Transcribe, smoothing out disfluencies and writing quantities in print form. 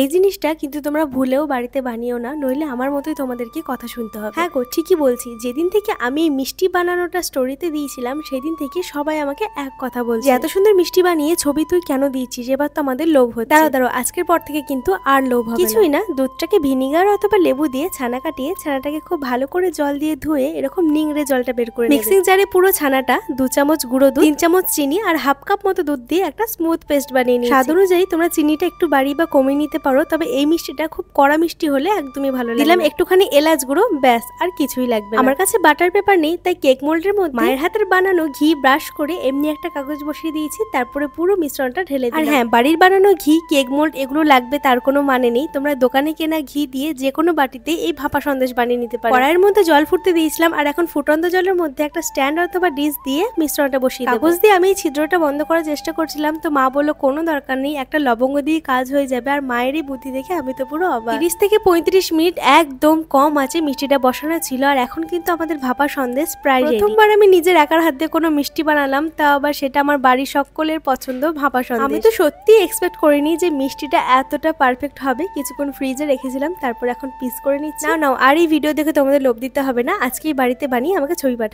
এই জিনিসটা কিন্তু তোমরা ভুলেও বাড়িতে বানিও না, নইলে আমার মতোই তোমাদেরকে কথা শুনতে হবে। হ্যাঁ গো, ঠিকই বলছি। যেদিন থেকে আমি এই মিষ্টি বানানোটা স্টোরিতে দিয়েছিলাম সেদিন থেকে সবাই আমাকে এক কথা বলছে, এত সুন্দর মিষ্টি বানিয়ে ছবি তুই কেন দিয়েছিস, এবার তো আমাদের লোভ হচ্ছে। দাঁড়াও দাঁড়াও, আজকের পর থেকে কিন্তু আর লোভ হবে কিছুই না। দুধটাকে ভিনিগার অথবা লেবু দিয়ে ছানা কাটিয়ে ছানাটাকে খুব ভালো করে জল দিয়ে ধুয়ে এরকম নিংড়ে জলটা বের করে মিক্সিং জারে পুরো ছানাটা 2 চামচ গুঁড়ো দুধ, 3 চামচ চিনি আর হাফ কাপ মতো দুধ দিয়ে একটা স্মুথ পেস্ট বানিয়ে নিয়েছি। স্বাদ অনুযায়ী তোমরা চিনিটা একটু বাড়িয়ে বা কমিয়ে নিতে পারো, তবে এই মিষ্টিটা খুব কড়া মিষ্টি হলে একদমই ভালো লাগে। দিলাম একটুখানি এলাচ গুঁড়ো, ব্যাস আর কিছুই লাগবে। আমার কাছে বাটার পেপার নেই, তাই কেক মোল্ডের মধ্যে মায়ের হাতের বানানো ঘি ব্রাশ করে এমনি একটা কাগজ বসিয়ে দিয়েছি, তারপরে পুরো মিশ্রণটা ঢেলে দিলাম। আর হ্যাঁ, বাড়ির বানানো ঘি, কেক মোল্ড এগুলো লাগবে তার কোনো মানে নেই। তোমরা দোকানে কেনা ঘি দিয়ে যে কোনো বাটিতে এই ভাপা সন্দেশ বানিয়ে নিতে পারো। কড়াইয়ের মধ্যে জল ফুটতে দিয়েছিলাম, আর এখন ফুটন্ত জলের মধ্যে একটা স্ট্যান্ড অথবা ডিশ দিয়ে মিশ্রণটা বসিয়ে দেব। কাগজ দিয়ে আমি এই ছিদ্রটা বন্ধ করার চেষ্টা করছিলাম, তো মা বললো কোনো দরকার নেই, একটা লবঙ্গ দিয়ে কাজ হয়ে যাবে। আর মায়েরই বুদ্ধি দেখে আমি তো পুরো অবাক। 30 থেকে 35 মিনিট একদম কম আছে মিষ্টিটা বসানো ছিল, আর এখন কিন্তু আমাদের ভাপা সন্দেশ প্রায় রেডি। প্রথমবার আমি নিজের একার হাত দিয়ে কোনো মিষ্টি বানালাম, তা আবার সেটা আমার বাড়ির সকলের পছন্দ ভাপা সন্দেশ। আমি তো সত্যি এক্সপেক্ট করিনি যে মিষ্টিটা এতটা পারফেক্ট হবে। কিছুক্ষণ ফ্রিজে রেখেছিলাম, তারপর এখন পিস করে নিচ্ছি। নাও আর এই ভিডিও দেখে তোমাদের লোভ দিতে হবে না, আজকেই বাড়িতে বানিয়ে আমাকে ছবি পাঠাও।